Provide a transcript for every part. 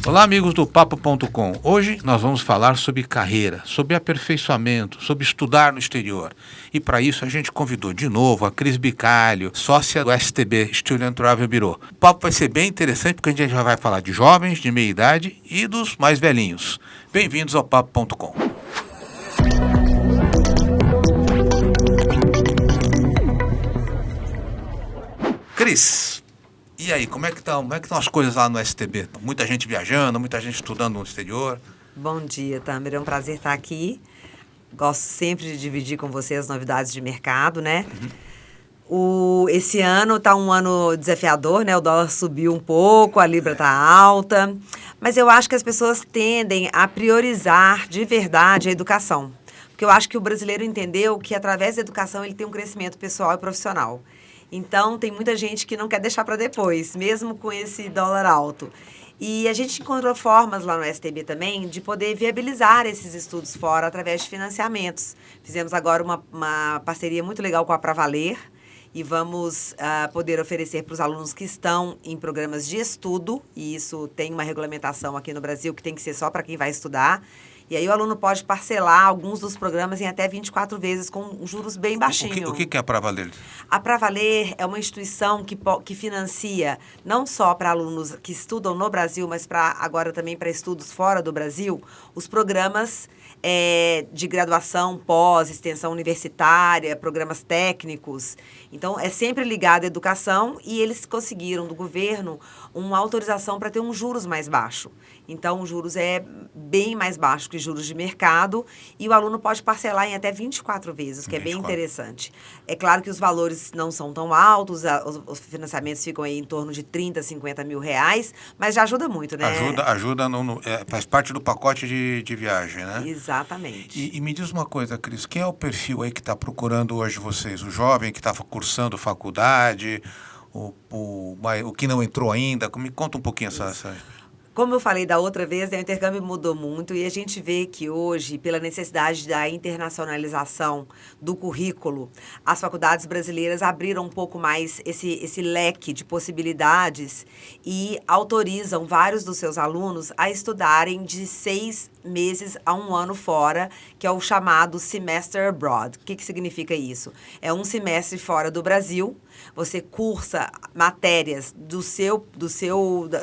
Olá, amigos do Papo.com. Hoje nós vamos falar sobre carreira, sobre aperfeiçoamento, sobre estudar no exterior. E para isso a gente convidou de novo a Cris Bicalho, sócia do STB, Student Travel Bureau. O papo vai ser bem interessante porque a gente já vai falar de jovens, de meia idade e dos mais velhinhos. Bem-vindos ao Papo.com. Cris, e aí, como é que estão as coisas lá no STB? Muita gente viajando, muita gente estudando no exterior. Bom dia, Tamer. É um prazer estar aqui. Gosto sempre de dividir com você as novidades de mercado, né? Esse ano está um ano desafiador, né? O dólar subiu um pouco, a libra está alta. Mas eu acho que as pessoas tendem a priorizar de verdade a educação. Porque eu acho que o brasileiro entendeu que através da educação ele tem um crescimento pessoal e profissional. Então, tem muita gente que não quer deixar para depois, mesmo com esse dólar alto. E a gente encontrou formas lá no STB também de poder viabilizar esses estudos fora através de financiamentos. Fizemos agora uma parceria muito legal com a Pravaler e vamos poder oferecer para os alunos que estão em programas de estudo, e isso tem uma regulamentação aqui no Brasil que tem que ser só para quem vai estudar. E aí o aluno pode parcelar alguns dos programas em até 24 vezes com juros bem baixinhos. O que é a Pravaler? A Pravaler é uma instituição que financia não só para alunos que estudam no Brasil, mas agora também para estudos fora do Brasil, os programas de graduação, pós, extensão universitária, programas técnicos. Então, é sempre ligado à educação e eles conseguiram do governo uma autorização para ter um juros mais baixo. Então, os juros é bem mais baixo que juros de mercado e o aluno pode parcelar em até 24 vezes, que 24. É bem interessante. É claro que os valores não são tão altos, os financiamentos ficam aí em torno de 30, 50 mil reais, mas já ajuda muito, né? Ajuda faz parte do pacote de viagem, né? Exatamente. E me diz uma coisa, Cris, quem é o perfil aí que está procurando hoje vocês? O jovem que está cursando faculdade, o que não entrou ainda? Me conta um pouquinho essa... Como eu falei da outra vez, o intercâmbio mudou muito e a gente vê que hoje, pela necessidade da internacionalização do currículo, as faculdades brasileiras abriram um pouco mais esse leque de possibilidades e autorizam vários dos seus alunos a estudarem de 6 meses a 1 ano fora, que é o chamado Semester Abroad. O que significa isso? É um semestre fora do Brasil. Você cursa matérias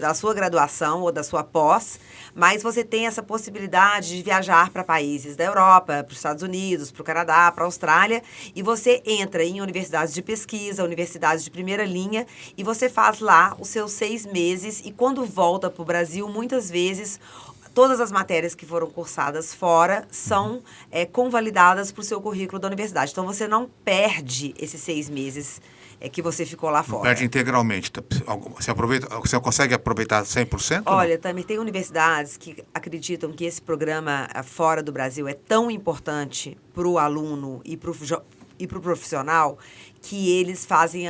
da sua graduação ou da sua pós, mas você tem essa possibilidade de viajar para países da Europa, para os Estados Unidos, para o Canadá, para a Austrália, e você entra em universidades de pesquisa, universidades de primeira linha, e você faz lá os seus 6 meses, e quando volta para o Brasil, muitas vezes todas as matérias que foram cursadas fora são convalidadas para o seu currículo da universidade. Então, você não perde esses 6 meses que você ficou lá fora. Não perde integralmente. Você consegue aproveitar 100%? Olha, também tem universidades que acreditam que esse programa fora do Brasil é tão importante para o aluno e para o profissional que eles fazem,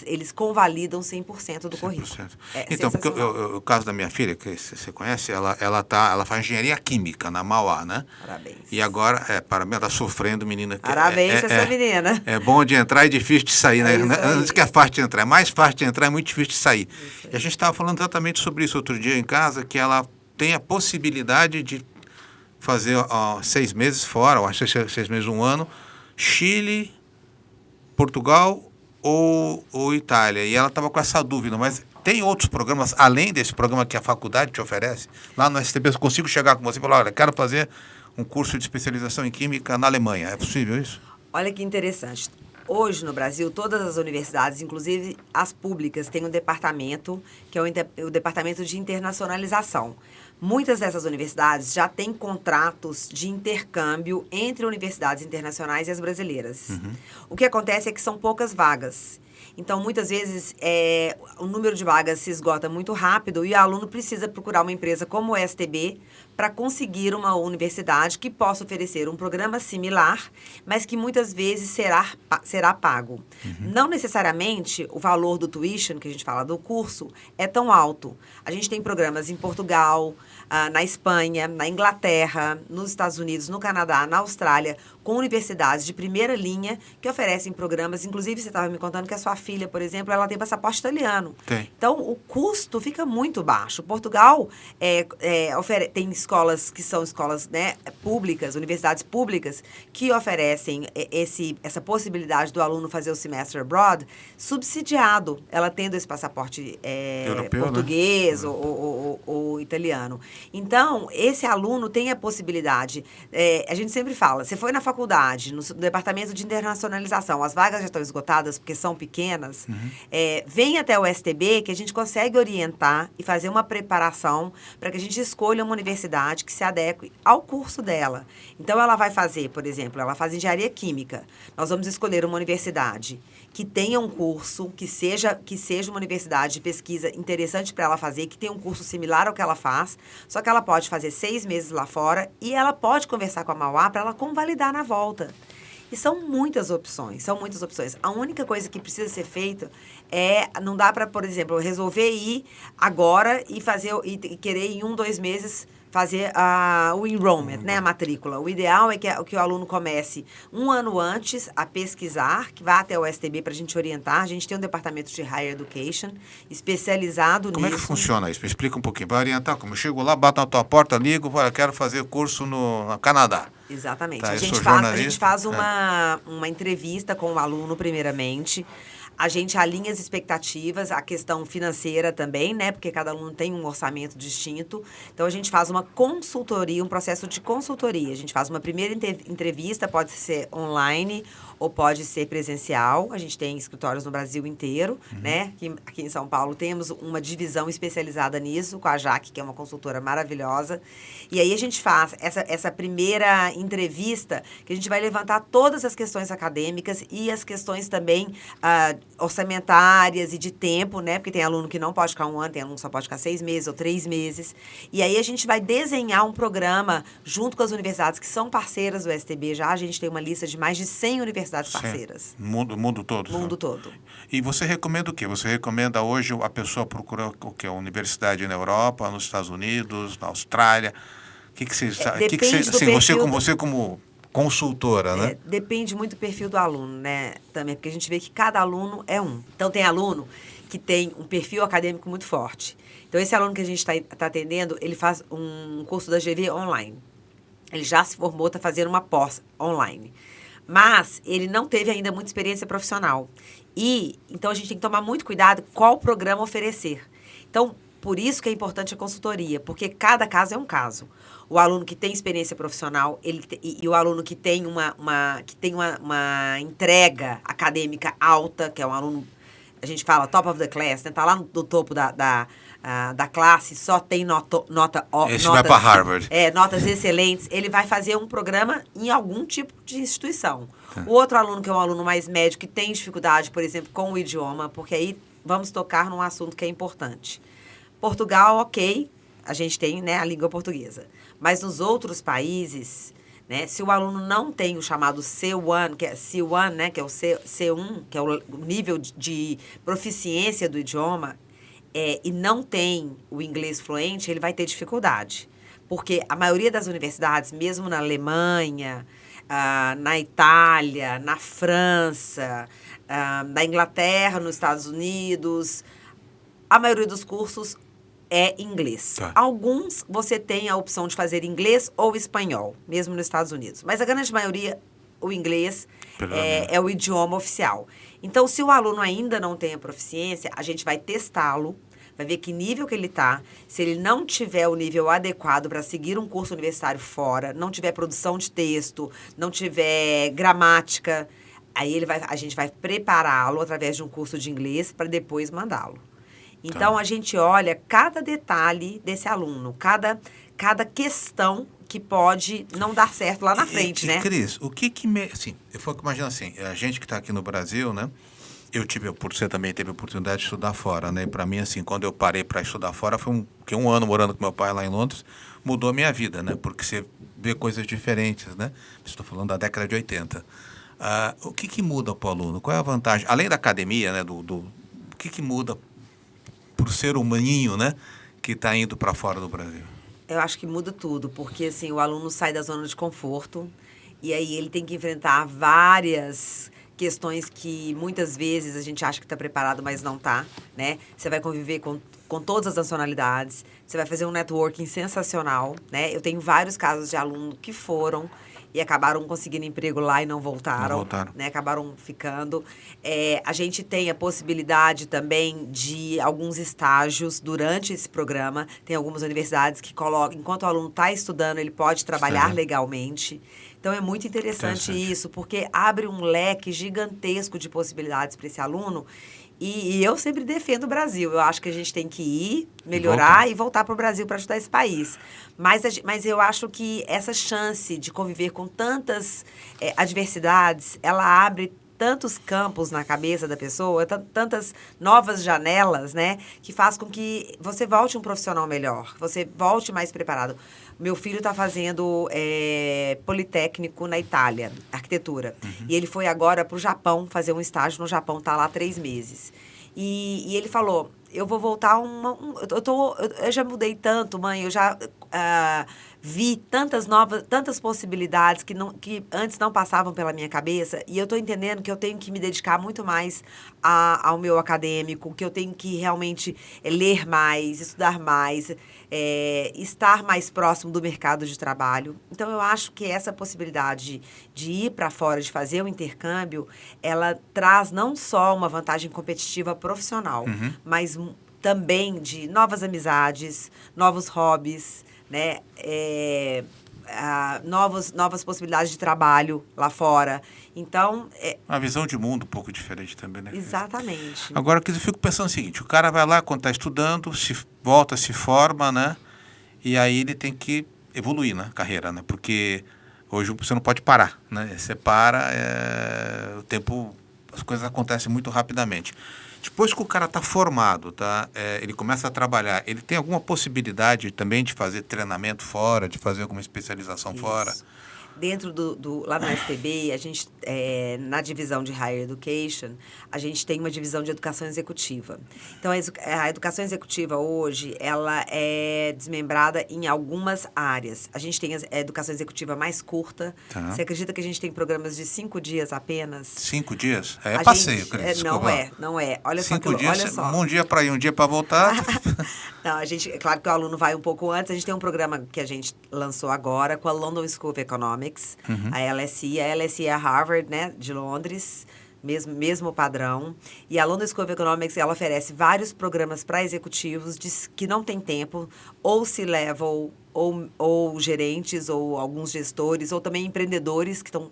eles convalidam 100% do currículo. Então, porque o caso da minha filha, que você conhece, ela faz engenharia química na Mauá, né? Parabéns. E agora, parabéns, ela está sofrendo, menina. Parabéns para essa menina. É bom de entrar e difícil de sair, né? Antes que é fácil de entrar, é mais fácil de entrar, é muito difícil de sair. E a gente estava falando exatamente sobre isso outro dia em casa, que ela tem a possibilidade de fazer 6 meses fora, ou acho que 6 meses, 1 ano, Chile, Portugal ou Itália. E ela estava com essa dúvida, mas tem outros programas, além desse programa que a faculdade te oferece? Lá no STB eu consigo chegar com você e falar, olha, quero fazer um curso de especialização em Química na Alemanha. É possível isso? Olha que interessante. Hoje, no Brasil, todas as universidades, inclusive as públicas, têm um departamento, que é o Departamento de Internacionalização. Muitas dessas universidades já têm contratos de intercâmbio entre universidades internacionais e as brasileiras. O que acontece é que são poucas vagas. Então, muitas vezes, o número de vagas se esgota muito rápido e o aluno precisa procurar uma empresa como o STB para conseguir uma universidade que possa oferecer um programa similar, mas que muitas vezes será pago. Não necessariamente o valor do tuition, que a gente fala do curso, é tão alto. A gente tem programas em Portugal, na Espanha, na Inglaterra, nos Estados Unidos, no Canadá, na Austrália, com universidades de primeira linha que oferecem programas. Inclusive, você estava me contando que a sua filha, por exemplo, ela tem passaporte italiano. Tem. Então, o custo fica muito baixo. Portugal tem escolas que são escolas, né, públicas, universidades públicas, que oferecem essa possibilidade do aluno fazer o semestre abroad subsidiado, ela tendo esse passaporte europeu, português, né? ou italiano. Então, esse aluno tem a possibilidade. A gente sempre fala, você foi na faculdade, no departamento de internacionalização, as vagas já estão esgotadas porque são pequenas, vem até o STB que a gente consegue orientar e fazer uma preparação para que a gente escolha uma universidade que se adeque ao curso dela. Então, ela vai fazer, por exemplo, ela faz engenharia química. Nós vamos escolher uma universidade que tenha um curso, que seja uma universidade de pesquisa interessante para ela fazer, que tenha um curso similar ao que ela faz, só que ela pode fazer 6 meses lá fora e ela pode conversar com a Mauá para ela convalidar na volta. E são muitas opções, são muitas opções. A única coisa que precisa ser feita não dá para, por exemplo, resolver ir agora e querer em 1, 2 meses fazer o enrollment, né, a matrícula. O ideal é que o aluno comece 1 ano antes a pesquisar, que vá até o STB para a gente orientar. A gente tem um departamento de Higher Education especializado nisso. Como é que funciona isso? Me explica um pouquinho. Vai orientar como? Eu chego lá, bato na tua porta, ligo, eu quero fazer curso no Canadá. Exatamente. Tá, a jornalista. gente faz uma entrevista com o aluno, primeiramente. A gente alinha as expectativas, a questão financeira também, né? Porque cada aluno tem um orçamento distinto. Então, a gente faz uma consultoria, um processo de consultoria. A gente faz uma primeira entrevista, pode ser online ou pode ser presencial. A gente tem escritórios no Brasil inteiro, né? Aqui em São Paulo temos uma divisão especializada nisso, com a Jaque, que é uma consultora maravilhosa. E aí a gente faz essa primeira entrevista, que a gente vai levantar todas as questões acadêmicas e as questões também orçamentárias e de tempo, né? Porque tem aluno que não pode ficar 1 ano, tem aluno que só pode ficar 6 meses ou 3 meses. E aí a gente vai desenhar um programa junto com as universidades que são parceiras do STB já. A gente tem uma lista de mais de 100 universidades parceiras. Mundo todo. Mundo todo. E você recomenda o quê? Você recomenda hoje a pessoa procurar o quê? Universidade na Europa, nos Estados Unidos, na Austrália? O que você você como consultora, né? Depende muito do perfil do aluno, né, também, porque a gente vê que cada aluno é um. Então, tem aluno que tem um perfil acadêmico muito forte. Então, esse aluno que a gente está atendendo, ele faz um curso da GV online. Ele já se formou, está fazendo uma pós online. Mas ele não teve ainda muita experiência profissional. Então, a gente tem que tomar muito cuidado qual programa oferecer. Então, por isso que é importante a consultoria, porque cada caso é um caso. O aluno que tem experiência profissional e o aluno que tem uma entrega acadêmica alta, que é um aluno, a gente fala top of the class, né? Tá lá no topo da classe, só tem Esse vai para Harvard. Notas excelentes. Ele vai fazer um programa em algum tipo de instituição. O outro aluno, que é um aluno mais médio, que tem dificuldade, por exemplo, com o idioma, porque aí vamos tocar num assunto que é importante. Portugal, ok, a gente tem, né, a língua portuguesa. Mas nos outros países, né, se o aluno não tem o chamado C1, que é C1, né, que é o C1, que é o nível de proficiência do idioma, e não tem o inglês fluente, ele vai ter dificuldade. Porque a maioria das universidades, mesmo na Alemanha, na Itália, na França, na Inglaterra, nos Estados Unidos, a maioria dos cursos é inglês. Tá. Alguns você tem a opção de fazer inglês ou espanhol, mesmo nos Estados Unidos. Mas a grande maioria, o inglês é o idioma oficial. Então, se o aluno ainda não tem a proficiência, a gente vai testá-lo, vai ver que nível que ele está. Se ele não tiver o nível adequado para seguir um curso universitário fora, não tiver produção de texto, não tiver gramática, aí a gente vai prepará-lo através de um curso de inglês para depois mandá-lo. Então, a gente olha cada detalhe desse aluno, cada questão que pode não dar certo lá na frente, né? Cris, o que assim, eu fico imaginando assim, a gente que está aqui no Brasil, né? Você também teve a oportunidade de estudar fora, né? Para mim, assim, quando eu parei para estudar fora, foi um ano morando com meu pai lá em Londres, mudou a minha vida, né? Porque você vê coisas diferentes, né? Estou falando da década de 80. O que muda para o aluno? Qual é a vantagem? Além da academia, né? O que muda para o ser humaninho, né? Que está indo para fora do Brasil? Eu acho que muda tudo, porque assim, o aluno sai da zona de conforto e aí ele tem que enfrentar várias questões que muitas vezes a gente acha que está preparado, mas não está, né? Você vai conviver com todas as nacionalidades, você vai fazer um networking sensacional, né? Eu tenho vários casos de alunos que foram e acabaram conseguindo emprego lá e não voltaram. Né? Acabaram ficando. A gente tem a possibilidade também de alguns estágios durante esse programa. Tem algumas universidades que colocam, enquanto o aluno está estudando, ele pode trabalhar legalmente. Então, é muito interessante isso, porque abre um leque gigantesco de possibilidades para esse aluno. E eu sempre defendo o Brasil. Eu acho que a gente tem que ir, melhorar e voltar para o Brasil para ajudar esse país. Mas eu acho que essa chance de conviver com tantas adversidades, ela abre tantos campos na cabeça da pessoa, tantas novas janelas, né? Que faz com que você volte um profissional melhor, você volte mais preparado. Meu filho está fazendo Politécnico na Itália, arquitetura. Uhum. E ele foi agora para o Japão, fazer um estágio no Japão, está lá 3 meses. E ele falou, eu vou voltar eu já mudei tanto, mãe, eu já vi tantas possibilidades que antes não passavam pela minha cabeça, e eu estou entendendo que eu tenho que me dedicar muito mais ao meu acadêmico, que eu tenho que realmente ler mais, estudar mais, estar mais próximo do mercado de trabalho. Então, eu acho que essa possibilidade de ir para fora, de fazer o intercâmbio, ela traz não só uma vantagem competitiva profissional, mas também de novas amizades, novos hobbies, né? Novas possibilidades de trabalho lá fora. Então... Uma visão de mundo um pouco diferente também, né? Exatamente. Agora, eu fico pensando o seguinte, o cara vai lá quando está estudando, volta, se forma, né? E aí ele tem que evoluir na carreira, né? Porque hoje você não pode parar, né? Você para, o tempo, as coisas acontecem muito rapidamente. Depois que o cara está formado, tá? Ele começa a trabalhar, ele tem alguma possibilidade também de fazer treinamento fora, de fazer alguma especialização fora? Dentro lá no STB, a gente, na divisão de Higher Education, a gente tem uma divisão de educação executiva. Então, a educação executiva hoje, ela é desmembrada em algumas áreas. A gente tem a educação executiva mais curta. Tá. Você acredita que a gente tem programas de 5 dias apenas? 5 dias? Passeio, Cris. Não é. Olha só. 5 dias, olha só. Um dia para ir, um dia para voltar. Não, é claro que o aluno vai um pouco antes. A gente tem um programa que a gente lançou agora com a London School of Economics. A LSE é a Harvard, né, de Londres, mesmo padrão. E a London School of Economics, ela oferece vários programas para executivos que não têm tempo, ou C-level, ou gerentes, ou alguns gestores, ou também empreendedores que estão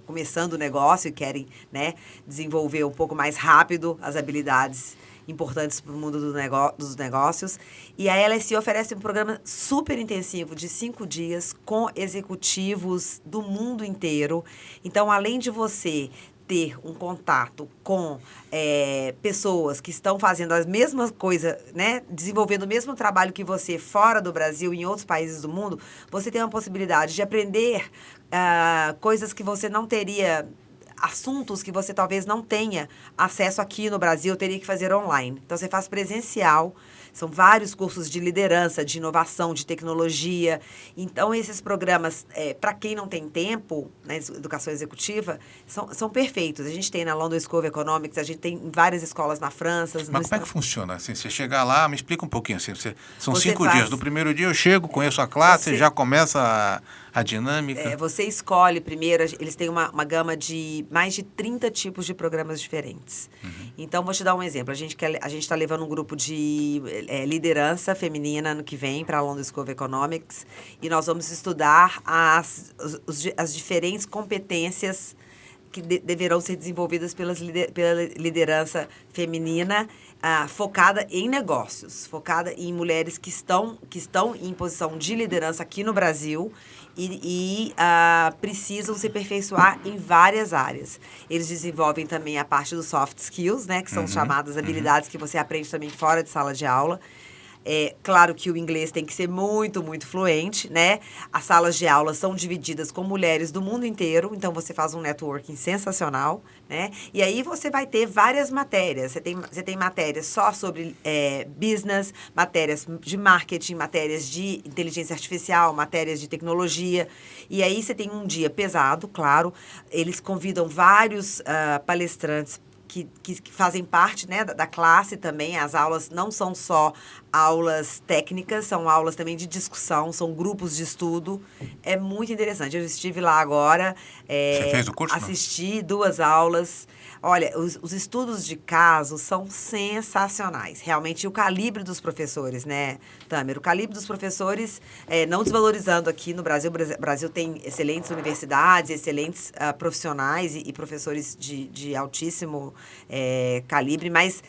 começando o negócio e querem, né, desenvolver um pouco mais rápido as habilidades importantes para o mundo dos negócios. E a LSE oferece um programa super intensivo de 5 dias com executivos do mundo inteiro. Então, além de você ter um contato com pessoas que estão fazendo as mesmas coisas, né, desenvolvendo o mesmo trabalho que você fora do Brasil e em outros países do mundo, você tem uma possibilidade de aprender coisas que você não teria, assuntos que você talvez não tenha acesso aqui no Brasil, teria que fazer online. Então, você faz presencial. São vários cursos de liderança, de inovação, de tecnologia. Então, esses programas, para quem não tem tempo, na educação executiva, são perfeitos. A gente tem na London School of Economics, a gente tem em várias escolas na França. Mas como é que funciona? Assim, você chegar lá, me explica um pouquinho. Assim, são 5 dias. No primeiro dia eu chego, conheço a classe, já começa a dinâmica. Você escolhe primeiro, eles têm uma gama de mais de 30 tipos de programas diferentes. Então, vou te dar um exemplo. A gente está levando um grupo de liderança feminina ano que vem para a London School of Economics e nós vamos estudar as diferentes competências que deverão ser desenvolvidas pela liderança feminina, focada em negócios, focada em mulheres que estão em posição de liderança aqui no Brasil precisam se aperfeiçoar em várias áreas. Eles desenvolvem também a parte dos soft skills, né, que são chamadas habilidades que você aprende também fora de sala de aula. É claro que o inglês tem que ser muito, muito fluente, né? As salas de aula são divididas com mulheres do mundo inteiro, então você faz um networking sensacional, né? E aí você vai ter várias matérias. Você tem matérias só sobre business, matérias de marketing, matérias de inteligência artificial, matérias de tecnologia. E aí você tem um dia pesado, claro. Eles convidam vários palestrantes que fazem parte, né, da classe também. As aulas não são só aulas técnicas, são aulas também de discussão, são grupos de estudo. É muito interessante. Eu estive lá agora. Você fez o curso? Assisti 2 aulas. Olha, os estudos de caso são sensacionais. Realmente, o calibre dos professores, né, Tâmer? O calibre dos professores, não desvalorizando aqui no Brasil. O Brasil tem excelentes universidades, excelentes profissionais e professores de altíssimo calibre, mas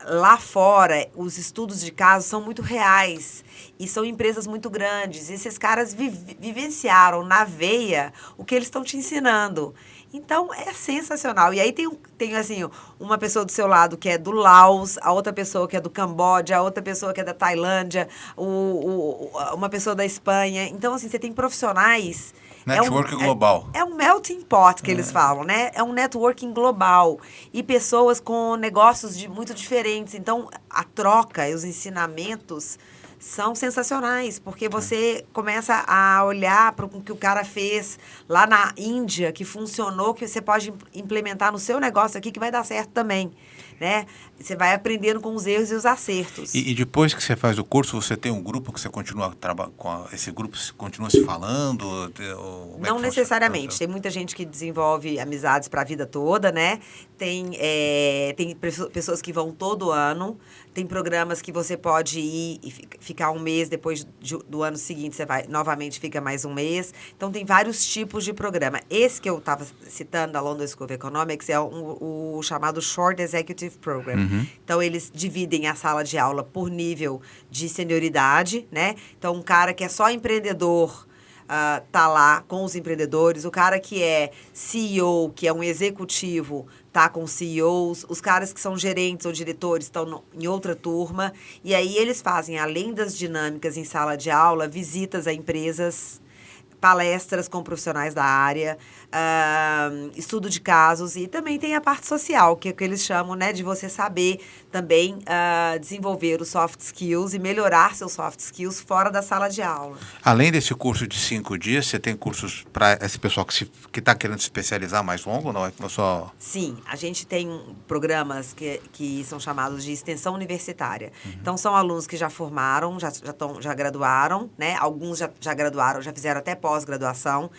lá fora, os estudos de caso são muito reais e são empresas muito grandes. E esses caras vivenciaram na veia o que eles estão te ensinando. Então, é sensacional. E aí tem assim, uma pessoa do seu lado que é do Laos, a outra pessoa que é do Camboja, a outra pessoa que é da Tailândia, uma pessoa da Espanha. Então, assim, você tem profissionais... Network global. É um melting pot que eles falam, né? É um networking global. E pessoas com negócios muito diferentes. Então, a troca e os ensinamentos são sensacionais, porque você começa a olhar para o que o cara fez lá na Índia, que funcionou, que você pode implementar no seu negócio aqui, que vai dar certo também, né? Você vai aprendendo com os erros e os acertos. E depois que você faz o curso, você tem um grupo que você continua esse grupo continua se falando? Não necessariamente. Tem muita gente que desenvolve amizades para a vida toda, né? Tem pessoas que vão todo ano. Tem programas que você pode ir e ficar um mês, depois do ano seguinte você vai novamente, fica mais um mês. Então, tem vários tipos de programa. Esse que eu estava citando, da London School of Economics, é o chamado Short Executive Program. Então, eles dividem a sala de aula por nível de senioridade, né? Então, um cara que é só empreendedor tá lá com os empreendedores. O cara que é CEO, que é um executivo, tá com CEOs. Os caras que são gerentes ou diretores estão em outra turma. E aí eles fazem, além das dinâmicas em sala de aula, visitas a empresas, palestras com profissionais da área, estudo de casos, e também tem a parte social, que é o que eles chamam, né, de você saber também desenvolver os soft skills e melhorar seus soft skills fora da sala de aula. Além desse curso de 5 dias, você tem cursos para esse pessoal que está querendo se especializar mais longo, não é só... Sim, a gente tem programas que são chamados de extensão universitária. Então, são alunos que já formaram, já graduaram, né? Alguns já graduaram, já fizeram até pós-graduação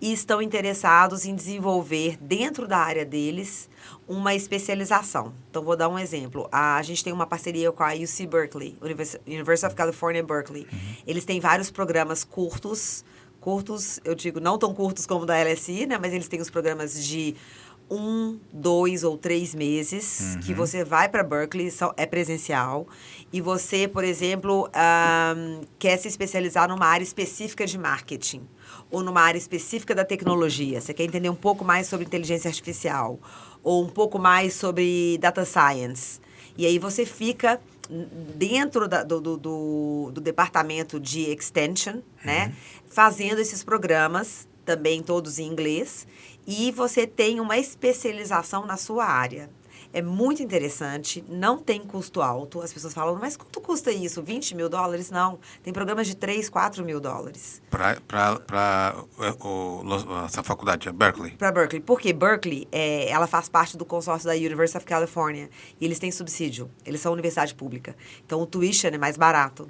e estão interessados em desenvolver dentro da área deles uma especialização. Então, vou dar um exemplo. A gente tem uma parceria com a UC Berkeley, University of California, Berkeley. Eles têm vários programas curtos, eu digo, não tão curtos como o da LSI, né? Mas eles têm os programas de 1, 2 ou 3 meses, que você vai para Berkeley, é presencial, e você, por exemplo, quer se especializar numa área específica de marketing, ou numa área específica da tecnologia. Você quer entender um pouco mais sobre inteligência artificial, ou um pouco mais sobre data science. E aí você fica dentro do departamento de extension, né, fazendo esses programas, também todos em inglês, e você tem uma especialização na sua área. É muito interessante, não tem custo alto. As pessoas falam, mas quanto custa isso? $20 mil? Não, tem programas de $3, $4 mil. Para essa faculdade, Berkeley? Para Berkeley. Porque Berkeley, ela faz parte do consórcio da University of California. E eles têm subsídio. Eles são universidade pública. Então, o tuition é mais barato.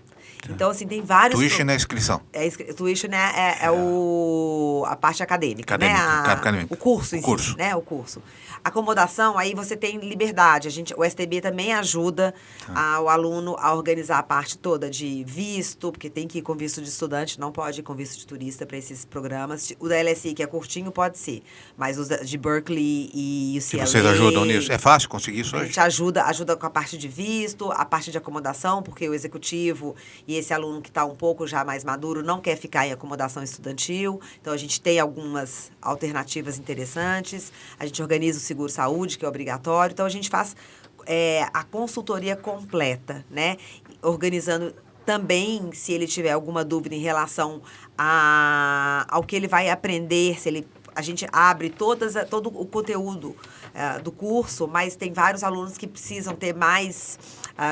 Então, assim, tem vários... Tuition é a inscrição. Tuition a parte acadêmica, né? Acadêmica. O curso em si, né? O curso. Acomodação, aí você tem liberdade. O STB também ajuda o aluno a organizar a parte toda de visto, porque tem que ir com visto de estudante, não pode ir com visto de turista para esses programas. O da LSI, que é curtinho, pode ser, mas os de Berkeley e UCLA... E vocês ajudam nisso? É fácil conseguir isso hoje? A gente ajuda com a parte de visto, a parte de acomodação, porque o executivo e esse aluno que está um pouco já mais maduro não quer ficar em acomodação estudantil. Então, a gente tem algumas alternativas interessantes. A gente organiza o seguro-saúde, que é obrigatório. Então, a gente faz a consultoria completa, né? Organizando também, se ele tiver alguma dúvida em relação ao que ele vai aprender, a gente abre todo o conteúdo do curso, mas tem vários alunos que precisam ter mais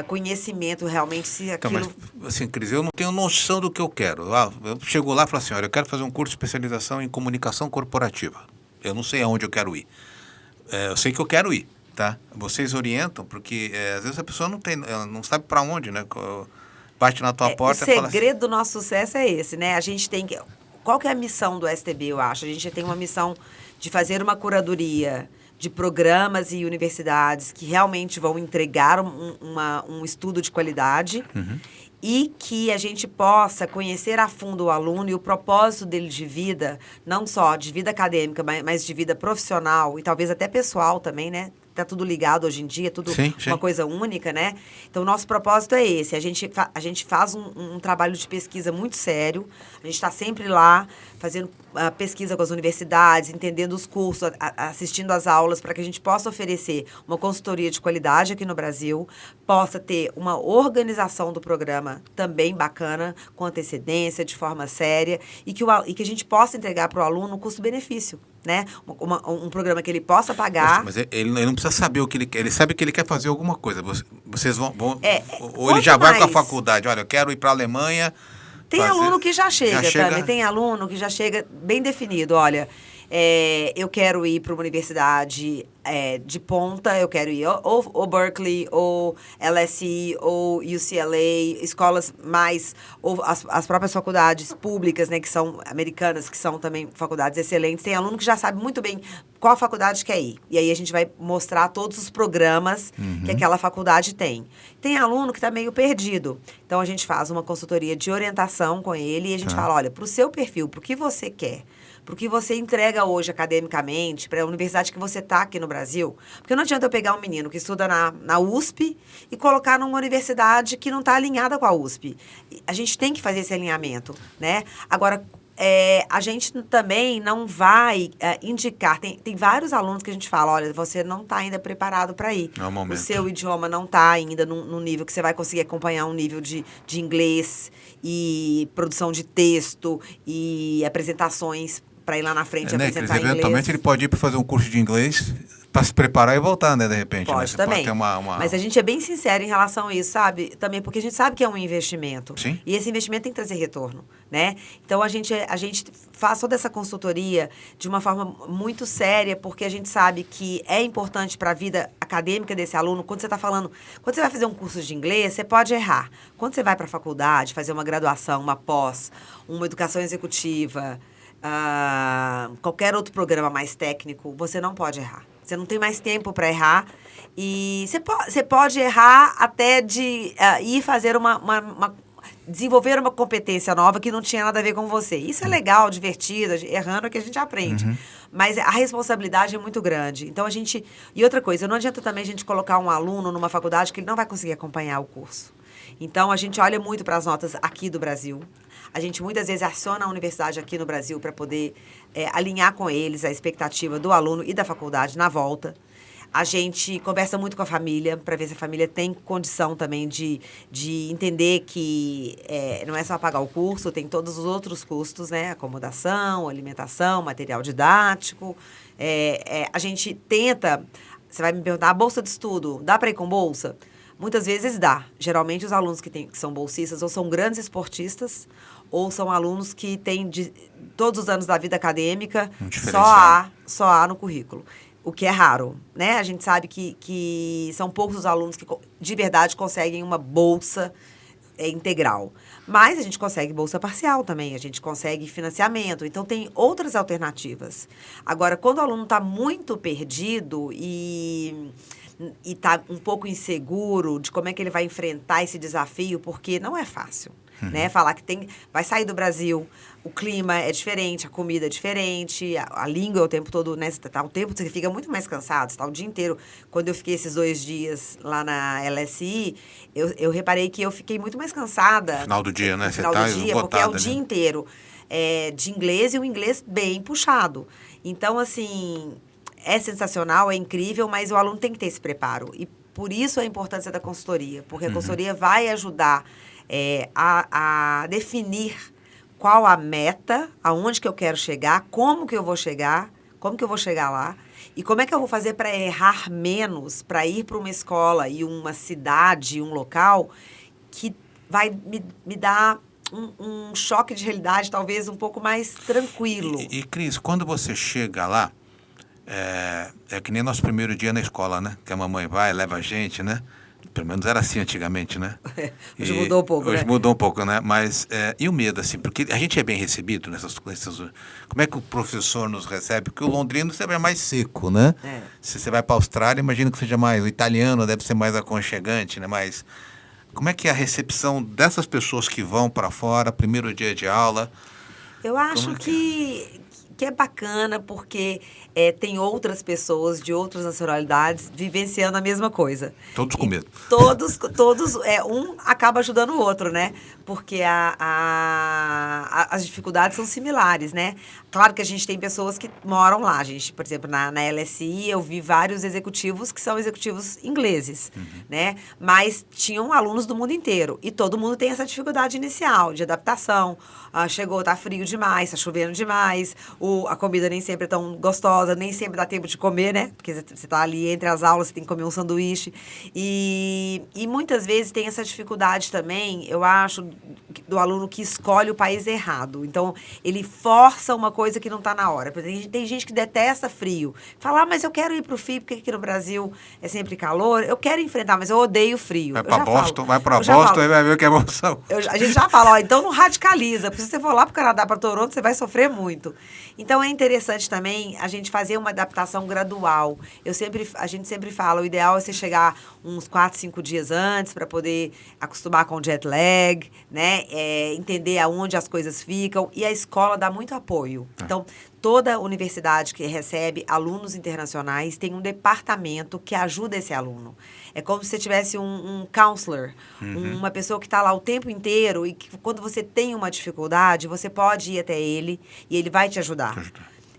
conhecimento realmente se aquilo... Então, mas, assim, Cris, eu não tenho noção do que eu quero. Eu chego lá e falo assim, olha, eu quero fazer um curso de especialização em comunicação corporativa. Eu não sei aonde eu quero ir. Eu sei que eu quero ir, tá? Vocês orientam, porque às vezes a pessoa ela não sabe para onde, né? Bate na tua porta e fala assim... O segredo do nosso sucesso é esse, né? A gente tem que... Qual que é a missão do STB, eu acho? A gente tem uma missão de fazer uma curadoria de programas e universidades que realmente vão entregar um estudo de qualidade e que a gente possa conhecer a fundo o aluno e o propósito dele de vida, não só de vida acadêmica, mas de vida profissional e talvez até pessoal também, né? Está tudo ligado hoje em dia, tudo uma coisa única, né? Então, o nosso propósito é esse. A gente faz um trabalho de pesquisa muito sério. A gente está sempre lá fazendo pesquisa com as universidades, entendendo os cursos, assistindo às aulas, para que a gente possa oferecer uma consultoria de qualidade aqui no Brasil, possa ter uma organização do programa também bacana, com antecedência, de forma séria, e que a gente possa entregar para o aluno um custo-benefício. Né? Um programa que ele possa pagar. Mas ele não precisa saber o que ele quer. Ele sabe que ele quer fazer alguma coisa. Vocês vão ou ele já vai com a faculdade. Olha, eu quero ir para a Alemanha. Tem aluno que já chega também. Tem aluno que já chega bem definido. Olha, eu quero ir para uma universidade de ponta, eu quero ir ou Berkeley, ou LSE, ou UCLA, escolas mais, ou as próprias faculdades públicas, né, que são americanas, que são também faculdades excelentes. Tem aluno que já sabe muito bem qual faculdade quer ir. E aí a gente vai mostrar todos os programas que aquela faculdade tem. Tem aluno que está meio perdido. Então, a gente faz uma consultoria de orientação com ele e a gente fala, olha, para o seu perfil, para o que você quer, para o que você entrega hoje academicamente, para a universidade que você está aqui no Brasil. Porque não adianta eu pegar um menino que estuda na USP e colocar numa universidade que não está alinhada com a USP. A gente tem que fazer esse alinhamento, né? Agora, a gente também não vai indicar. Tem vários alunos que a gente fala, olha, você não está ainda preparado para ir. É o momento. O seu idioma não está ainda no nível que você vai conseguir acompanhar um nível de inglês e produção de texto e apresentações para ir lá na frente apresentar inglês. Eventualmente ele pode ir para fazer um curso de inglês para se preparar e voltar, né, de repente. Pode, né? também. Pode ter uma... Mas a gente é bem sincero em relação a isso, sabe? Também porque a gente sabe que é um investimento. Sim. E esse investimento tem que trazer retorno, né? Então, a gente faz toda essa consultoria de uma forma muito séria, porque a gente sabe que é importante para a vida acadêmica desse aluno. Quando você vai fazer um curso de inglês, você pode errar. Quando você vai para a faculdade, fazer uma graduação, uma pós, uma educação executiva, qualquer outro programa mais técnico, você não pode errar. Você não tem mais tempo para errar. E você pode errar até de ir fazer desenvolver uma competência nova que não tinha nada a ver com você. Isso é legal, divertido, errando é que a gente aprende. Mas a responsabilidade é muito grande. Então, E outra coisa, não adianta também a gente colocar um aluno numa faculdade que ele não vai conseguir acompanhar o curso. Então, a gente olha muito para as notas aqui do Brasil. A gente muitas vezes aciona a universidade aqui no Brasil para poder alinhar com eles a expectativa do aluno e da faculdade na volta. A gente conversa muito com a família para ver se a família tem condição também de entender que não é só pagar o curso, tem todos os outros custos, né? Acomodação, alimentação, material didático. A gente tenta... Você vai me perguntar, a bolsa de estudo, dá para ir com bolsa? Muitas vezes dá. Geralmente, os alunos que são bolsistas ou são grandes esportistas ou são alunos que têm todos os anos da vida acadêmica só A no currículo. O que é raro, né? A gente sabe que são poucos os alunos que de verdade conseguem uma bolsa integral. Mas a gente consegue bolsa parcial também, a gente consegue financiamento. Então, tem outras alternativas. Agora, quando o aluno está muito perdido e e está um pouco inseguro de como é que ele vai enfrentar esse desafio, porque não é fácil. Né? Falar que vai sair do Brasil, o clima é diferente, a comida é diferente, a língua é o tempo todo, né? O tempo você fica muito mais cansado, você está o dia inteiro. Quando eu fiquei esses 2 dias lá na LSI, eu reparei que eu fiquei muito mais cansada. No final do dia, né? No final do dia, porque é o dia inteiro de inglês e o inglês bem puxado. Então, assim, é sensacional, é incrível, mas o aluno tem que ter esse preparo. E por isso a importância da consultoria, porque a consultoria vai ajudar a definir qual a meta, aonde que eu quero chegar, como que eu vou chegar lá e como é que eu vou fazer para errar menos, para ir para uma escola e uma cidade, um local que vai me dar um choque de realidade talvez um pouco mais tranquilo. E Cris, quando você chega lá, é que nem nosso primeiro dia na escola, né? Que a mamãe vai, leva a gente, né? Pelo menos era assim antigamente, né? Hoje mudou um pouco, hoje né? mudou um pouco, né? Mas, e o medo, assim? Porque a gente é bem recebido nessas... Como é que o professor nos recebe? Porque o londrino sempre é mais seco, né? Se você vai para a Austrália, imagino que seja mais... O italiano deve ser mais aconchegante, né? Mas como é que é a recepção dessas pessoas que vão para fora, primeiro dia de aula? Eu acho que é bacana porque tem outras pessoas de outras nacionalidades vivenciando a mesma coisa. Todos com medo. Todos, um acaba ajudando o outro, né? Porque as dificuldades são similares, né? Claro que a gente tem pessoas que moram lá. A gente, por exemplo, na LSI, eu vi vários executivos que são executivos ingleses, né? Mas tinham alunos do mundo inteiro. E todo mundo tem essa dificuldade inicial de adaptação. Chegou, tá frio demais, tá chovendo demais, a comida nem sempre é tão gostosa, nem sempre dá tempo de comer, né? Porque você tá ali entre as aulas, você tem que comer um sanduíche. E muitas vezes tem essa dificuldade também, eu acho, do aluno que escolhe o país errado. Então, ele força uma coisa que não tá na hora. Tem gente que detesta frio. Fala, mas eu quero ir pro frio, porque aqui no Brasil é sempre calor. Eu quero enfrentar, mas eu odeio frio. Vai pra Boston e vai ver que é emoção. A gente já fala, então não radicaliza, porque se você for lá pro Canadá, para Toronto, você vai sofrer muito. Então, é interessante também a gente fazer uma adaptação gradual. A gente sempre fala, o ideal é você chegar uns 4, 5 dias antes para poder acostumar com o jet lag, né? Entender aonde as coisas ficam. E a escola dá muito apoio. Então, toda universidade que recebe alunos internacionais tem um departamento que ajuda esse aluno. É como se você tivesse um counselor, uma pessoa que está lá o tempo inteiro e que quando você tem uma dificuldade, você pode ir até ele e ele vai te ajudar.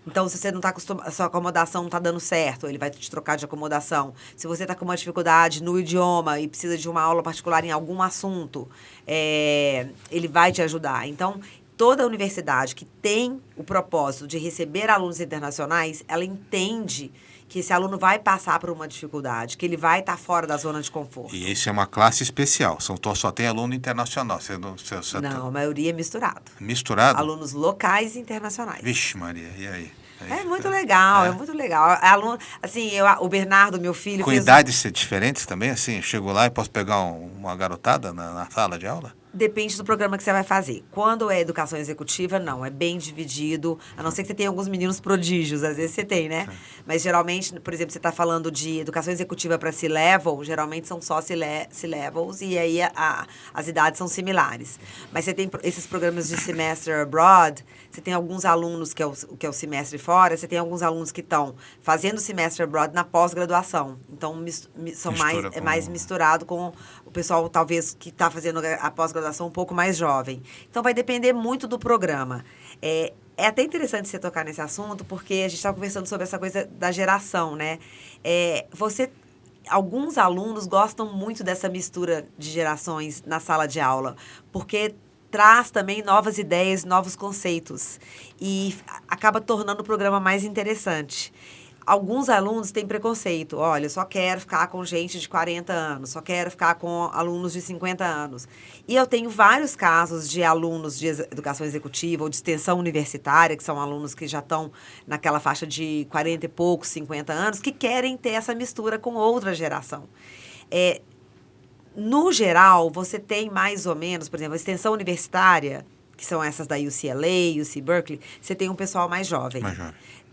Então, se você não está acostumado, a sua acomodação não está dando certo, ele vai te trocar de acomodação. Se você está com uma dificuldade no idioma e precisa de uma aula particular em algum assunto, ele vai te ajudar. Então, toda universidade que tem o propósito de receber alunos internacionais, ela entende que esse aluno vai passar por uma dificuldade, que ele vai estar fora da zona de conforto. E isso é uma classe especial, só tem aluno internacional. Não, a maioria é misturado. Misturado? Alunos locais e internacionais. Vixe, Maria, e aí? É muito legal, é muito legal. Aluno, assim, o Bernardo, meu filho... Com idades diferentes também, assim? Chego lá e posso pegar uma garotada na sala de aula? Depende do programa que você vai fazer. Quando é educação executiva, não. É bem dividido. A não ser que você tenha alguns meninos prodígios. Às vezes você tem, né? Mas, geralmente, por exemplo, você está falando de educação executiva para C-Level, geralmente são só C-Levels e aí as idades são similares. Mas você tem esses programas de semester abroad, você tem alguns alunos que é o semestre fora, você tem alguns alunos que estão fazendo semestre abroad na pós-graduação. Então, mais misturado com o pessoal, talvez, que está fazendo a pós-graduação um pouco mais jovem. Então, vai depender muito do programa. É até interessante você tocar nesse assunto, porque a gente estava conversando sobre essa coisa da geração, né? Alguns alunos gostam muito dessa mistura de gerações na sala de aula, porque traz também novas ideias, novos conceitos e acaba tornando o programa mais interessante. Alguns alunos têm preconceito. Olha, eu só quero ficar com gente de 40 anos, só quero ficar com alunos de 50 anos. E eu tenho vários casos de alunos de educação executiva ou de extensão universitária, que são alunos que já estão naquela faixa de 40 e poucos, 50 anos, que querem ter essa mistura com outra geração. No geral, você tem mais ou menos, por exemplo, a extensão universitária, que são essas da UCLA, UC Berkeley, você tem um pessoal mais jovem.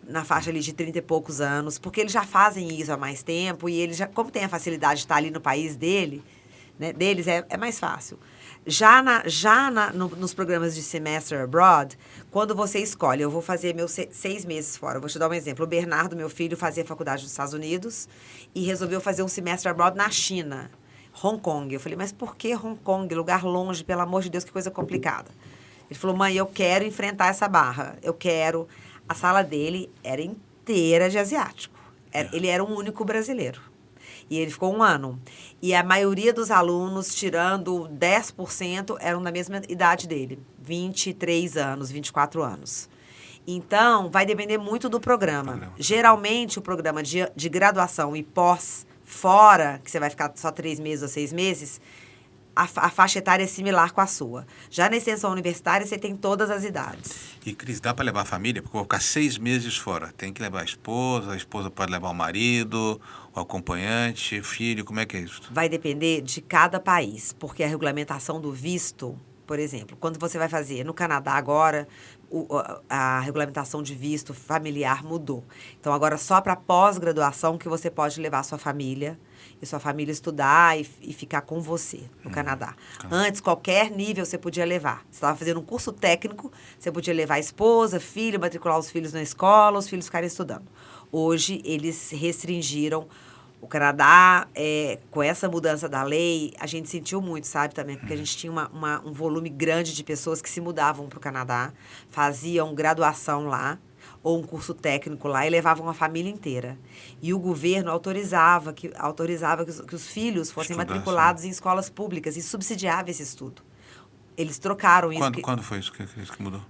na faixa ali de 30 e poucos anos, porque eles já fazem isso há mais tempo e eles já, como tem a facilidade de estar ali no país dele, né, deles, é mais fácil. Nos programas de Semester Abroad, quando você escolhe, eu vou fazer meus 6 meses fora. Eu vou te dar um exemplo. O Bernardo, meu filho, fazia faculdade nos Estados Unidos e resolveu fazer um Semester Abroad na China, Hong Kong. Eu falei, mas por que Hong Kong? Lugar longe, pelo amor de Deus, que coisa complicada. Ele falou, mãe, eu quero enfrentar essa barra. Eu quero... A sala dele era inteira de asiático. Ele era um único brasileiro. E ele ficou 1 ano. E a maioria dos alunos, tirando 10%, eram da mesma idade dele. 23 anos, 24 anos. Então, vai depender muito do programa. Geralmente, o programa de graduação e pós fora, que você vai ficar só 3 meses ou 6 meses, a faixa etária é similar com a sua. Já na extensão universitária, você tem todas as idades. E, Cris, dá para levar a família? Porque eu vou ficar 6 meses fora. Tem que levar a esposa pode levar o marido, o acompanhante, o filho, como é que é isso? Vai depender de cada país, porque a regulamentação do visto, por exemplo, quando você vai fazer no Canadá agora, a regulamentação de visto familiar mudou. Então, agora só para pós-graduação que você pode levar a sua família e sua família estudar e ficar com você no Canadá. Antes, qualquer nível você podia levar. Você estava fazendo um curso técnico, você podia levar a esposa, filho, matricular os filhos na escola, os filhos ficarem estudando. Hoje, eles restringiram. O Canadá, com essa mudança da lei, a gente sentiu muito, sabe, também, porque a gente tinha um volume grande de pessoas que se mudavam para o Canadá, faziam graduação lá, ou um curso técnico lá, e levavam a família inteira. E o governo autorizava que os filhos fossem matriculados em escolas públicas e subsidiava esse estudo. Eles trocaram isso. Quando foi isso que mudou?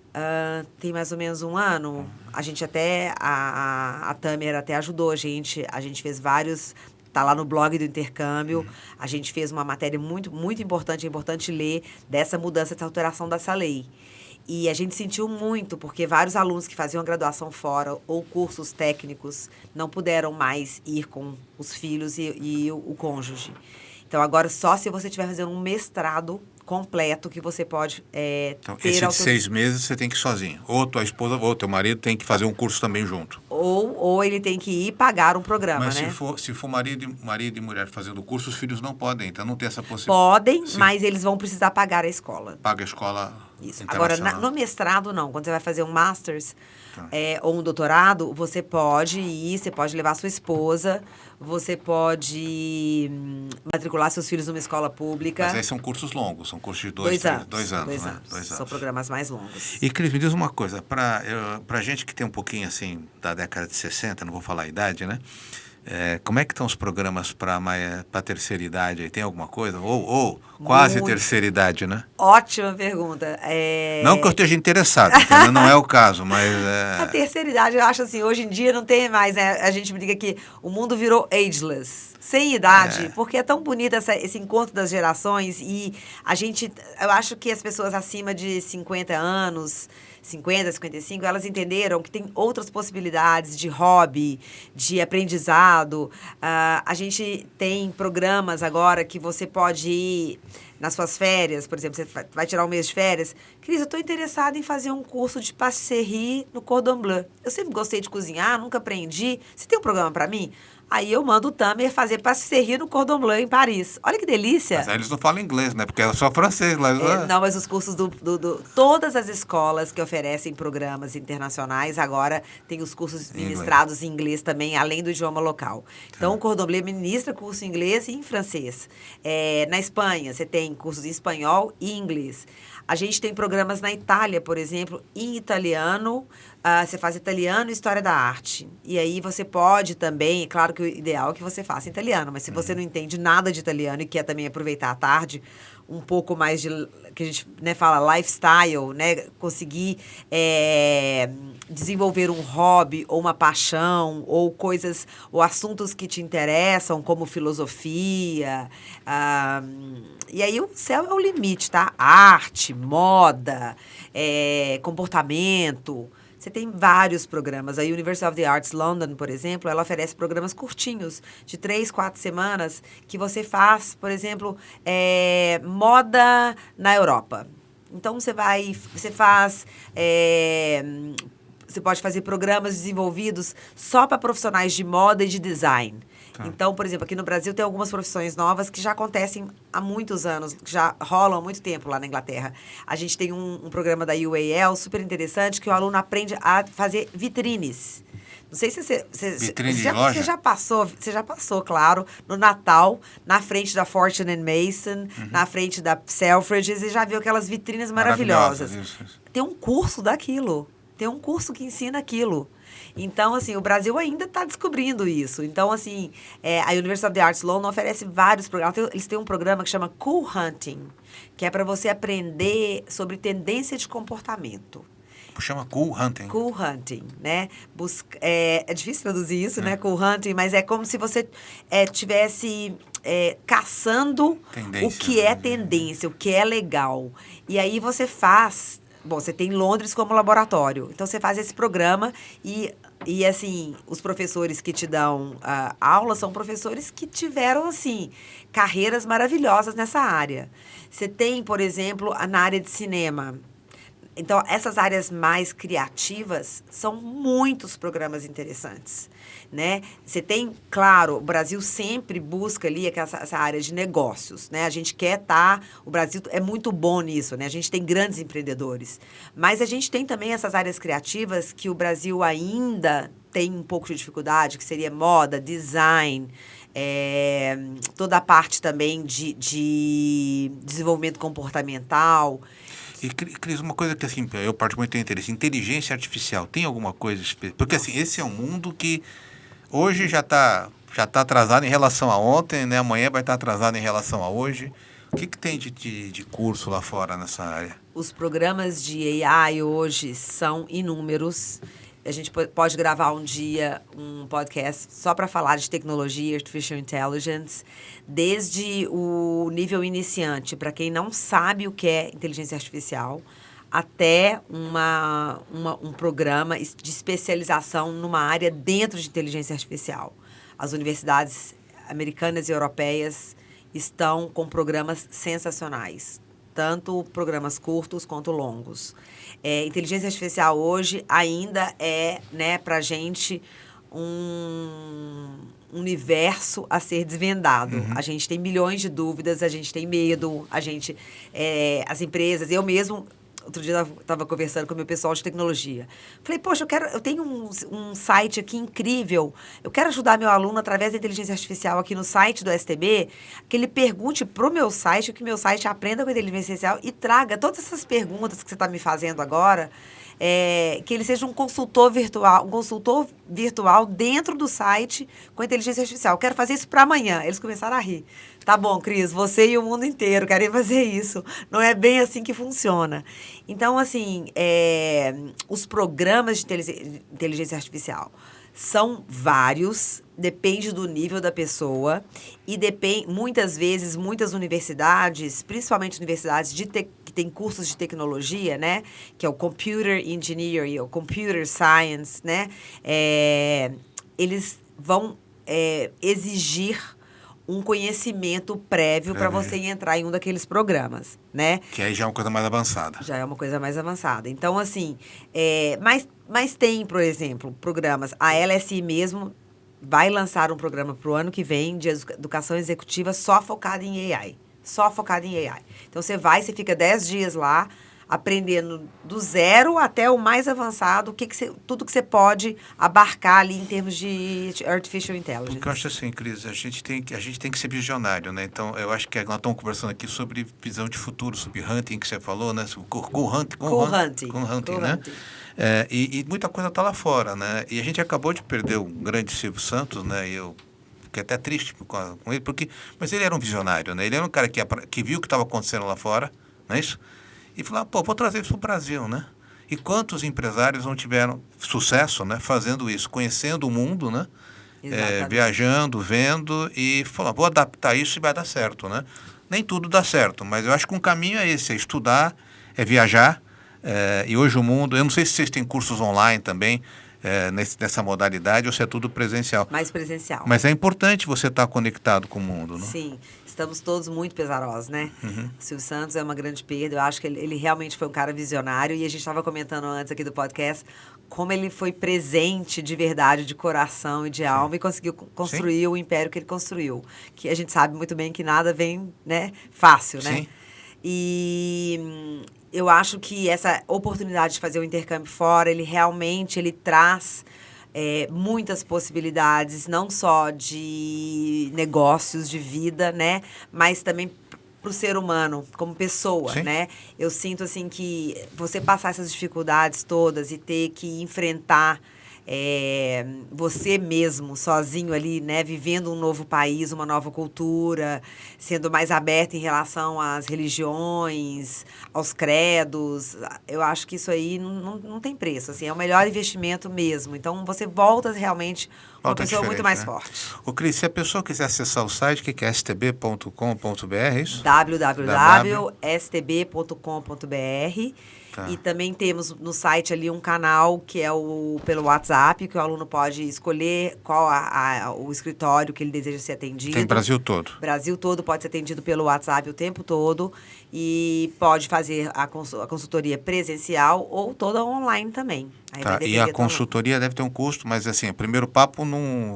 Tem mais ou menos 1 ano. A gente até, a Tamer até ajudou a gente fez vários, tá lá no blog do intercâmbio, a gente fez uma matéria muito, muito importante, é importante ler, dessa mudança, dessa alteração dessa lei. E a gente sentiu muito, porque vários alunos que faziam a graduação fora ou cursos técnicos não puderam mais ir com os filhos e o cônjuge. Então, agora, só se você estiver fazendo um mestrado completo que você pode então, ter... Então, esses 6 meses você tem que ir sozinho. Ou tua esposa ou teu marido tem que fazer um curso também junto. Ou ele tem que ir pagar um programa, mas, né? Mas se for marido e mulher fazendo o curso, os filhos não podem. Então, não tem essa possibilidade. Podem, mas eles vão precisar pagar a escola. Paga a escola. Isso. Agora, no mestrado, não. Quando você vai fazer um master's ou um doutorado, você pode ir, você pode levar sua esposa, você pode matricular seus filhos numa escola pública. Mas aí são cursos longos, são cursos de 2 anos. 2 anos, né? 2 anos. São programas mais longos. E, Cris, me diz uma coisa, pra gente que tem um pouquinho, assim, da década de 60, não vou falar a idade, né? Como é que estão os programas para a terceira idade? Tem alguma coisa? Ou quase terceira idade, né? Ótima pergunta. Não que eu esteja interessado, não é o caso, mas... A terceira idade, eu acho assim, hoje em dia não tem mais, né? A gente brinca que o mundo virou ageless, sem idade, porque é tão bonito esse encontro das gerações e eu acho que as pessoas acima de 50 anos... 50, 55, elas entenderam que tem outras possibilidades de hobby, de aprendizado. A gente tem programas agora que você pode ir nas suas férias, por exemplo, você vai tirar 1 mês de férias. Cris, eu estou interessada em fazer um curso de pâtisserie no Cordon Bleu. Eu sempre gostei de cozinhar, nunca aprendi. Você tem um programa para mim? Aí eu mando o Tamer fazer pâtisserie no Cordon Bleu, em Paris. Olha que delícia. Mas aí eles não falam inglês, né? Porque é só francês lá. Não, mas os cursos todas as escolas que oferecem programas internacionais, agora tem os cursos ministrados em inglês também, além do idioma local. Então, o Cordon Bleu ministra curso em inglês e em francês. Na Espanha, você tem cursos em espanhol e inglês. A gente tem programas na Itália, por exemplo, em italiano. Você faz italiano e história da arte. E aí você pode também, é claro que o ideal é que você faça italiano, mas se você não entende nada de italiano e quer também aproveitar a tarde, um pouco mais de, que a gente fala, lifestyle, né? Conseguir desenvolver um hobby ou uma paixão ou coisas, ou assuntos que te interessam, como filosofia. E aí o céu é o limite, tá? Arte, moda, comportamento. Você tem vários programas. A University of the Arts London, por exemplo, ela oferece programas curtinhos, de 3, 4 semanas, que você faz, por exemplo, moda na Europa. Então, você faz... Você pode fazer programas desenvolvidos só para profissionais de moda e de design. Tá. Então, por exemplo, aqui no Brasil tem algumas profissões novas que já acontecem há muitos anos, que já rolam há muito tempo lá na Inglaterra. A gente tem um programa da UAL super interessante que o aluno aprende a fazer vitrines. Não sei se Vitrine de loja? Você já passou, claro, no Natal, na frente da Fortune Mason, na frente da Selfridges, e já viu aquelas vitrines maravilhosas. Isso. Tem um curso daquilo. Tem um curso que ensina aquilo. Então, assim, o Brasil ainda está descobrindo isso. Então, assim, a University of the Arts London oferece vários programas. Eles têm um programa que chama Cool Hunting, que é para você aprender sobre tendência de comportamento. Chama Cool Hunting. Cool Hunting, né? É difícil traduzir isso, né? Cool Hunting, mas é como se você tivesse caçando tendência, o que é tendência, o que é legal. E aí você faz... Bom, você tem Londres como laboratório. Então, você faz esse programa e assim, os professores que te dão aula são professores que tiveram, assim, carreiras maravilhosas nessa área. Você tem, por exemplo, na área de cinema. Então, essas áreas mais criativas são muitos programas interessantes, né? Você tem, claro, o Brasil sempre busca ali essa área de negócios, né? A gente quer o Brasil é muito bom nisso, né? A gente tem grandes empreendedores. Mas a gente tem também essas áreas criativas que o Brasil ainda tem um pouco de dificuldade, que seria moda, design, toda a parte também de desenvolvimento comportamental. E, Cris, uma coisa que assim, eu particularmente tenho interesse, inteligência artificial, tem alguma coisa específica? Porque assim, esse é um mundo que hoje já tá atrasado em relação a ontem, né? Amanhã vai estar atrasado em relação a hoje. O que tem de curso lá fora nessa área? Os programas de AI hoje são inúmeros. A gente pode gravar um dia um podcast só para falar de tecnologia, artificial intelligence, desde o nível iniciante, para quem não sabe o que é inteligência artificial, até um programa de especialização numa área dentro de inteligência artificial. As universidades americanas e europeias estão com programas sensacionais, tanto programas curtos quanto longos. Inteligência artificial hoje ainda é, né, para a gente um universo a ser desvendado. Uhum. A gente tem milhões de dúvidas, a gente tem medo, as empresas, eu mesmo... Outro dia eu estava conversando com o meu pessoal de tecnologia. Falei, poxa, eu tenho um site aqui incrível. Eu quero ajudar meu aluno através da inteligência artificial aqui no site do STB, que ele pergunte para o meu site, que o meu site aprenda com a inteligência artificial e traga todas essas perguntas que você está me fazendo agora, que ele seja um consultor virtual dentro do site com inteligência artificial. Eu quero fazer isso para amanhã. Eles começaram a rir. Tá bom, Cris, você e o mundo inteiro querem fazer isso. Não é bem assim que funciona. Então, assim, os programas de inteligência artificial são vários, depende do nível da pessoa e muitas vezes, muitas universidades, principalmente universidades que têm cursos de tecnologia, né, que é o Computer Engineering, o Computer Science, né, eles vão exigir um conhecimento prévio para você entrar em um daqueles programas, né? Que aí já é uma coisa mais avançada. Já é uma coisa mais avançada. Então, assim, mas tem, por exemplo, programas. A LSI mesmo vai lançar um programa para o ano que vem de educação executiva só focado em AI. Só focado em AI. Então, você fica 10 dias lá, aprendendo do zero até o mais avançado, tudo que você pode abarcar ali em termos de artificial intelligence. Porque eu acho assim, Cris, a gente tem que ser visionário, né? Então, eu acho que nós estamos conversando aqui sobre visão de futuro, sobre hunting que você falou, né? Sobre cool hunting, né? E muita coisa está lá fora, né? E a gente acabou de perder o grande Silvio Santos, né? E eu fiquei até triste com ele, mas ele era um visionário, né? Ele era um cara que viu o que estava acontecendo lá fora, não é isso? E falar, vou trazer isso para o Brasil, né? E quantos empresários não tiveram sucesso, né? Fazendo isso, conhecendo o mundo, né? Viajando, vendo e falando, vou adaptar isso e vai dar certo, né? Nem tudo dá certo, mas eu acho que um caminho é esse, é estudar, é viajar. E hoje o mundo, eu não sei se vocês têm cursos online também, nessa modalidade, ou se é tudo presencial. Mais presencial. Mas é importante você estar conectado com o mundo, né? Sim, estamos todos muito pesarosos, né? Uhum. O Silvio Santos é uma grande perda, eu acho que ele realmente foi um cara visionário, e a gente estava comentando antes aqui do podcast como ele foi presente de verdade, de coração e de alma, e conseguiu construir o império que ele construiu. Que a gente sabe muito bem que nada vem, né, fácil, né? Sim. E eu acho que essa oportunidade de fazer o intercâmbio fora, ele realmente traz muitas possibilidades, não só de negócios, de vida, né? Mas também para o ser humano, como pessoa, Sim. né? Eu sinto, assim, que você passar essas dificuldades todas e ter que enfrentar você mesmo, sozinho ali, né? Vivendo um novo país, uma nova cultura, sendo mais aberto em relação às religiões, aos credos. Eu acho que isso aí não tem preço, assim, é o melhor investimento mesmo. Então, você volta realmente uma pessoa muito mais forte. Ô, Cris, se a pessoa quiser acessar o site, que é stb.com.br, é isso? www.stb.com.br. Tá. E também temos no site ali um canal que é pelo WhatsApp, que o aluno pode escolher qual o escritório que ele deseja ser atendido. Tem Brasil todo. Brasil todo pode ser atendido pelo WhatsApp o tempo todo e pode fazer a consultoria presencial ou toda online também. Tá, e a consultoria deve ter um custo, mas assim, o primeiro papo,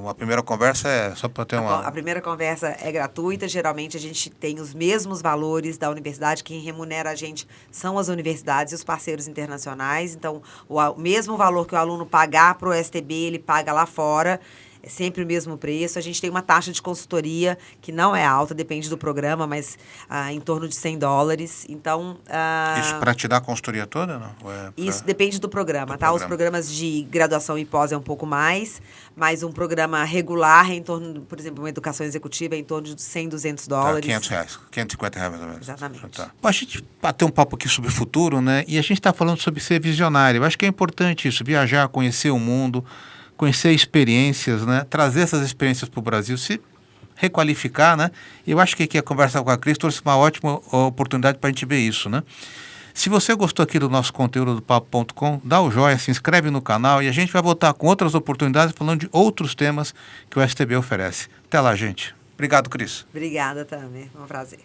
a primeira conversa é só para ter uma... A primeira conversa é gratuita, geralmente a gente tem os mesmos valores da universidade, quem remunera a gente são as universidades e os parceiros internacionais, então o mesmo valor que o aluno pagar para o STB, ele paga lá fora, é sempre o mesmo preço. A gente tem uma taxa de consultoria que não é alta, depende do programa, mas em torno de $100. Então, isso para te dar a consultoria toda, não? Isso depende do programa, tá? Os programas de graduação e pós é um pouco mais, mas um programa regular é em torno, por exemplo, uma educação executiva é em torno de $100, $200. Tá, R$500, R$550 mais ou menos. Exatamente. Tá. A gente bateu um papo aqui sobre o futuro, né? E a gente está falando sobre ser visionário. Eu acho que é importante isso, viajar, conhecer o mundo, conhecer experiências, né? Trazer essas experiências para o Brasil, se requalificar, né? E eu acho que aqui a conversa com a Cris trouxe uma ótima oportunidade para a gente ver isso, né? Se você gostou aqui do nosso conteúdo do Papo.com, dá o joinha, se inscreve no canal e a gente vai voltar com outras oportunidades falando de outros temas que o STB oferece. Até lá, gente. Obrigado, Cris. Obrigada, Tamer. Um prazer.